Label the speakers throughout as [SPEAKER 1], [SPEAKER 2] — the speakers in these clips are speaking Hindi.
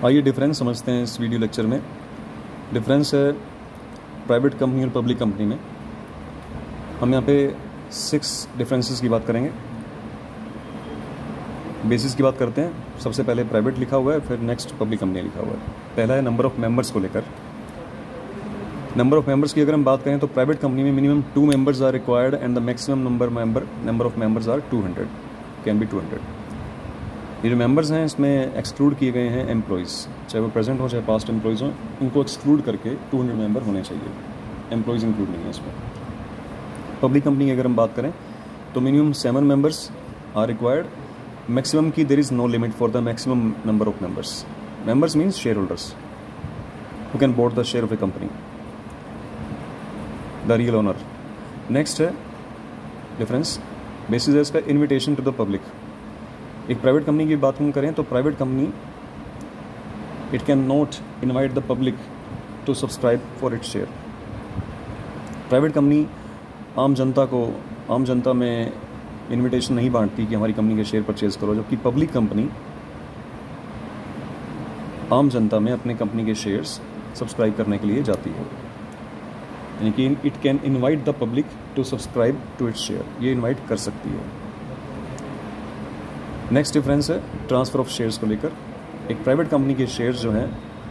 [SPEAKER 1] आइए डिफरेंस समझते हैं इस वीडियो लेक्चर में। डिफरेंस है प्राइवेट कंपनी और पब्लिक कंपनी में। हम यहाँ पे 6 डिफरेंसेस की बात करेंगे। बेसिस की बात करते हैं। सबसे पहले प्राइवेट लिखा हुआ है, फिर नेक्स्ट पब्लिक कंपनी लिखा हुआ है। पहला है नंबर ऑफ़ मेंबर्स को लेकर। नंबर ऑफ़ मेंबर्स की अगर हम बात करें तो प्राइवेट कंपनी में minimum 2 members are required and the maximum number of members are 200, can be 200। ये जो मेंबर्स हैं इसमें एक्सक्लूड किए गए हैं एम्प्लॉयज़, चाहे वो प्रेजेंट हो चाहे पास्ट एम्प्लॉयज़ हों, इनको एक्सक्लूड करके 200 मेंबर होने चाहिए। एम्प्लॉयज़ इंक्लूड नहीं है इसमें। पब्लिक कंपनी की अगर हम बात करें तो minimum 7 members are required. Maximum की there is no limit for the maximum number of members. Members means share holders who can board the share of a company, the real owner. Next है डिफरेंस बेसिस है इसका इन्विटेशन टू द पब्लिक। एक प्राइवेट कंपनी की बात हम करें तो private company it can not invite the public to subscribe for its share. Private company आम जनता में इनविटेशन नहीं बांटती कि हमारी कंपनी के शेयर परचेज करो, जबकि पब्लिक कंपनी आम जनता में अपने कंपनी के शेयर्स सब्सक्राइब करने के लिए जाती है। यानी कि it can invite the public to subscribe to its share, ये इनवाइट कर सकती है। नेक्स्ट डिफरेंस है ट्रांसफ़र ऑफ शेयर्स को लेकर। एक प्राइवेट कंपनी के शेयर्स जो हैं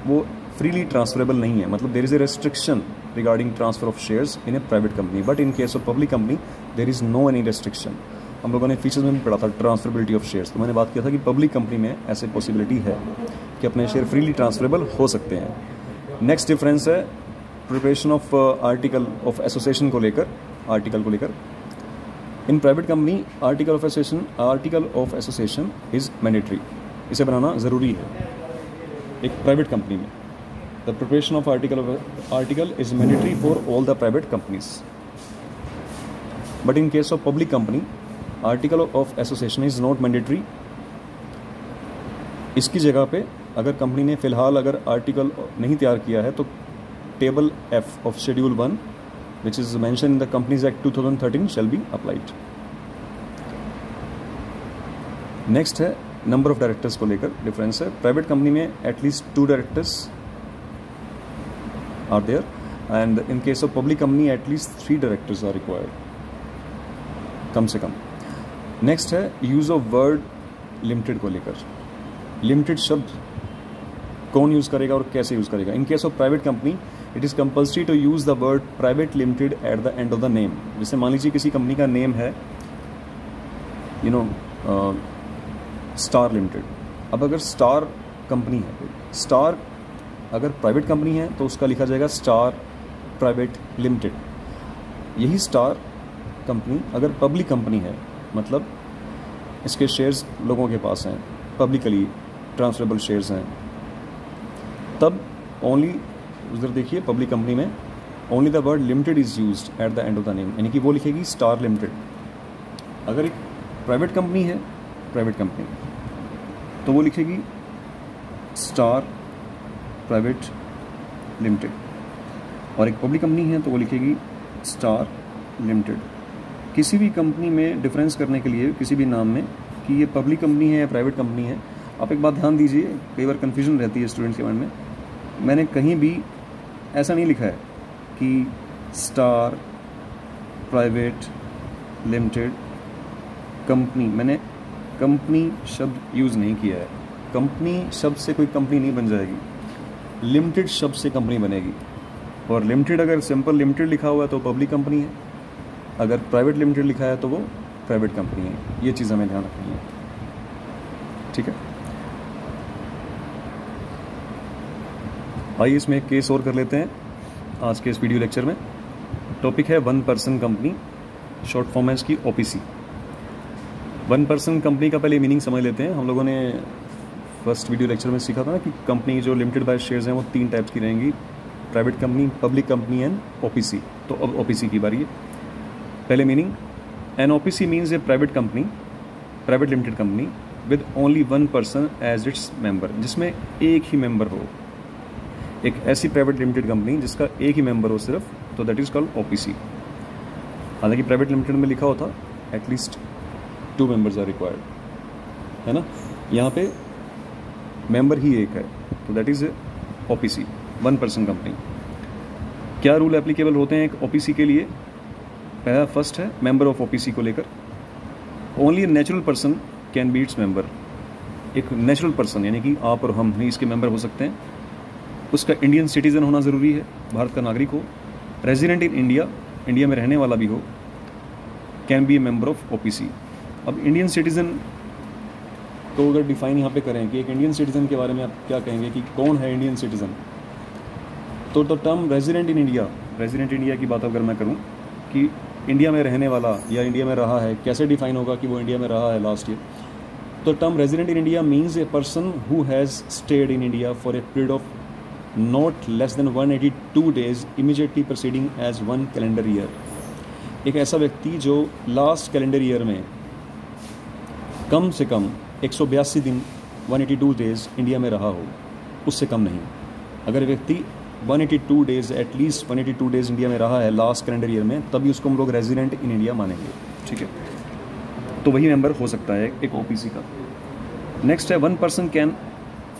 [SPEAKER 1] वो फ्रीली ट्रांसफरेबल नहीं है, मतलब there is a restriction regarding transfer of shares in a private company, but in case of public company there is no any restriction. हम लोगों ने फीचर्स में भी पढ़ा था ट्रांसफरेबिलिटी ऑफ शेयर्स, तो मैंने बात किया था कि पब्लिक कंपनी में ऐसे पॉसिबिलिटी है कि अपने शेयर फ्रीली ट्रांसफरेबल हो सकते हैं। नेक्स्ट डिफरेंस है preparation of article of association को लेकर। In private company article of association is mandatory, इसे बनाना ज़रूरी है। एक प्राइवेट कंपनी में the preparation of article is mandatory for all the private companies, but in case of public company article of association is not mandatory. इसकी जगह पे अगर कंपनी ने फ़िलहाल अगर आर्टिकल नहीं तैयार किया है तो table F of schedule 1 which is mentioned in the Companies Act 2013 shall be applied. Next है नंबर ऑफ डायरेक्टर्स को लेकर डिफरेंस है। प्राइवेट कंपनी में at least 2 directors are there and in case of public company at least 3 directors are required, कम से कम। नेक्स्ट है यूज़ ऑफ वर्ड लिमिटेड को लेकर। लिमिटेड शब्द कौन यूज़ करेगा और कैसे यूज़ करेगा। In case of private company it is compulsory to use the word private limited at the end of the name. जैसे मान लीजिए किसी कंपनी का नेम है स्टार लिमिटेड। अब अगर स्टार कंपनी है, स्टार अगर प्राइवेट कंपनी है तो उसका लिखा जाएगा स्टार प्राइवेट लिमिटेड। यही स्टार कंपनी अगर पब्लिक कंपनी है, मतलब इसके शेयर्स लोगों के पास हैं, पब्लिकली ट्रांसफरेबल शेयर्स हैं, तब ओनली उधर देखिए पब्लिक कंपनी में only the word limited is used eight the end of the name, यानी कि वो लिखेगी स्टार लिमिटेड। अगर एक प्राइवेट कंपनी है, प्राइवेट कंपनी, तो वो लिखेगी स्टार प्राइवेट लिमिटेड, और एक पब्लिक कंपनी है तो वो लिखेगी स्टार लिमिटेड। किसी भी कंपनी में डिफरेंस करने के लिए किसी भी नाम में कि ये पब्लिक कंपनी है या प्राइवेट कंपनी है, आप एक बात ध्यान दीजिए, कई बार कन्फ्यूजन रहती है स्टूडेंट्स के मन में। मैंने कहीं भी ऐसा नहीं लिखा है कि स्टार प्राइवेट लिमिटेड कंपनी, मैंने कंपनी शब्द यूज़ नहीं किया है। कंपनी शब्द से कोई कंपनी नहीं बन जाएगी, लिमिटेड शब्द से कंपनी बनेगी। और लिमिटेड अगर सिंपल लिमिटेड लिखा हुआ है तो पब्लिक कंपनी है, अगर प्राइवेट लिमिटेड लिखा है तो वो प्राइवेट कंपनी है। ये चीज़ हमें ध्यान रखनी है, ठीक है। आइए इसमें एक केस और कर लेते हैं आज के इस वीडियो लेक्चर में। टॉपिक है 1 पर्सन कंपनी, शॉर्ट फॉर्म है इसकी OPC। 1 पर्सन कंपनी का पहले मीनिंग समझ लेते हैं। हम लोगों ने फर्स्ट वीडियो लेक्चर में सीखा था ना कि कंपनी जो लिमिटेड बाय शेयर्स हैं वो 3 टाइप्स की रहेंगी, private company, public company and OPC। तो अब OPC की बारी है। पहले meaning, an OPC means a private company, private limited company with only 1 person as its member, जिसमें एक ही मेंबर हो। एक ऐसी प्राइवेट लिमिटेड कंपनी जिसका एक ही मेंबर हो सिर्फ, तो दैट इज़ कॉल्ड OPC। हालांकि प्राइवेट लिमिटेड में लिखा होता एटलीस्ट 2 मेंबर्स आर रिक्वायर्ड, है ना। यहाँ पे मेंबर ही एक है, तो that is OPC, 1 person company. क्या रूल एप्लीकेबल होते हैं एक ओपीसी के लिए? पहला फर्स्ट है मेंबर ऑफ ओपीसी को लेकर, only natural person can be its member. एक नेचुरल पर्सन यानी कि आप और हम ही इसके मेंबर हो सकते हैं। उसका इंडियन सिटीज़न होना ज़रूरी है, भारत का नागरिक हो, रेजिडेंट इन इंडिया, इंडिया में रहने वाला भी हो, can be A member of OPC. अब इंडियन सिटीज़न को अगर डिफाइन यहाँ पे करें कि एक इंडियन सिटीज़न के बारे में आप क्या कहेंगे कि कौन है इंडियन सिटीज़न, तो the term resident in India, resident India की बात अगर मैं करूँ कि इंडिया में रहने वाला या इंडिया में रहा है, कैसे डिफाइन होगा कि वो इंडिया में रहा है लास्ट ईयर? तो term resident in India means a person who has stayed in India for a period of not less than 182 days immediately proceeding as 1 calendar year. एक ऐसा व्यक्ति जो लास्ट कैलेंडर ईयर में कम से कम 182 दिन 182 days इंडिया में रहा हो, उससे कम नहीं। अगर व्यक्ति 182 days एटलीस्ट 182 days इंडिया में रहा है लास्ट कैलेंडर ईयर में, तभी उसको हम लोग रेजिडेंट इन इंडिया मानेंगे, ठीक है। तो वही मेंबर हो सकता है एक ओपीसी का। नेक्स्ट है 1 person can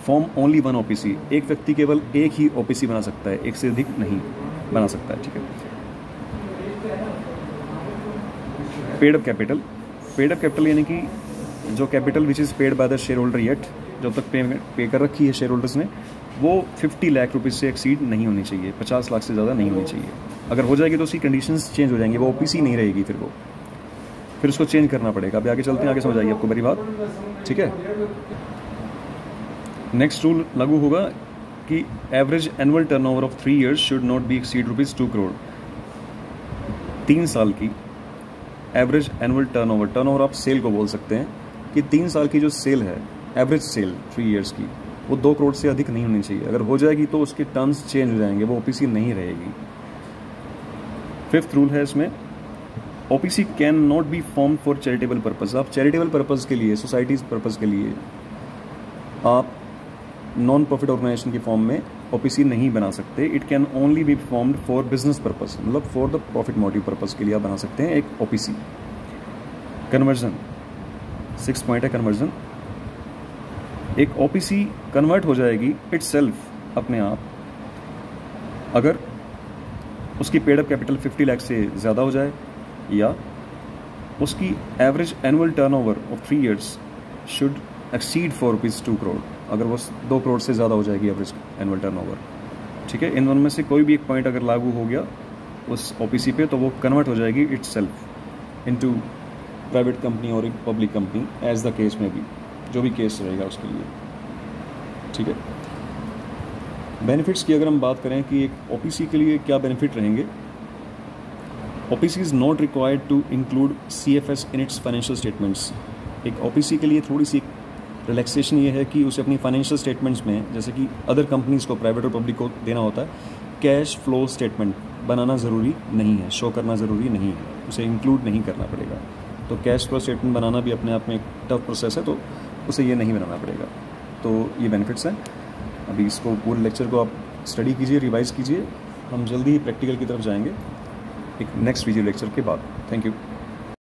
[SPEAKER 1] form only 1 OPC. एक व्यक्ति केवल एक ही ओपीसी बना सकता है, एक से अधिक नहीं बना सकता है, ठीक है। Paid up capital, paid up capital यानी कि जो capital which is paid by the share holder yet, जब तक पे कर रखी है शेयर होल्डर्स ने, वो 50 लाख रुपीज़ से एक्सीड नहीं होनी चाहिए, 50 लाख से ज़्यादा नहीं होनी चाहिए। अगर हो जाएगी तो उसकी कंडीशंस चेंज हो जाएंगी, वो ओपीसी नहीं रहेगी, फिर उसको चेंज करना पड़ेगा। अभी आगे चलते हैं, आगे समझ आइए आपको मेरी बात, ठीक है। नेक्स्ट रूल लागू होगा कि average annual turnover of 3 years should not be exceed ₹2 crore। 3 साल की एवरेज एनुअल टर्नओवर, टर्नओवर आप सेल को बोल सकते हैं कि 3 साल की जो सेल है, एवरेज सेल 3 years की, वो 2 करोड़ से अधिक नहीं होनी चाहिए। अगर हो जाएगी तो उसके टर्म्स चेंज हो जाएंगे, वो ओपीसी नहीं रहेगी। 5th रूल है इसमें, OPC can not be form for charitable purpose. आप चैरिटेबल पर्पज़ के लिए, सोसाइटीज़ पर्पज़ के लिए आप नॉन प्रॉफिट ऑर्गेनाइजेशन की फॉर्म में ओपीसी नहीं बना सकते। It can only be formed for business purpose, मतलब for the profit motive purpose के लिए आप बना सकते हैं एक ओपीसी। कन्वर्जन, 6th पॉइंट है कन्वर्जन। एक ओपीसी कन्वर्ट हो जाएगी इटसेल्फ अपने आप अगर उसकी पेड अप कैपिटल 50 लाख से ज़्यादा हो जाए, या उसकी average annual turnover of 3 years should exceed ₹2 crore। अगर वो 2 करोड़ से ज़्यादा हो जाएगी एवरेज एनुअल टर्नओवर, ठीक है। इन दोनों में से कोई भी एक पॉइंट अगर लागू हो गया उस ओपीसी पे, तो वो कन्वर्ट हो जाएगी इटसेल्फ इनटू प्राइवेट कंपनी और एक public company, as the case में भी, जो भी केस रहेगा उसके लिए, ठीक है। बेनिफिट्स की अगर हम बात करें कि एक ओपीसी के लिए क्या बेनिफिट रहेंगे, OPC is not required to include CFS in its financial statements. एक ओपीसी के लिए थोड़ी सी रिलैक्सेशन ये है कि उसे अपनी फाइनेंशियल स्टेटमेंट्स में, जैसे कि अदर कंपनीज़ को, प्राइवेट और पब्लिक को देना होता है, कैश फ्लो स्टेटमेंट बनाना ज़रूरी नहीं है, शो करना ज़रूरी नहीं है, उसे इंक्लूड नहीं करना पड़ेगा। तो कैश फ्लो स्टेटमेंट बनाना भी अपने आप में एक टफ प्रोसेस है, तो उसे ये नहीं बनाना पड़ेगा। तो ये बेनिफिट्स हैं। अभी इसको पूरे लेक्चर को आप स्टडी कीजिए, रिवाइज़ कीजिए। हम जल्दी ही प्रैक्टिकल की तरफ जाएंगे एक नेक्स्ट वीडियो लेक्चर के बाद। Thank you.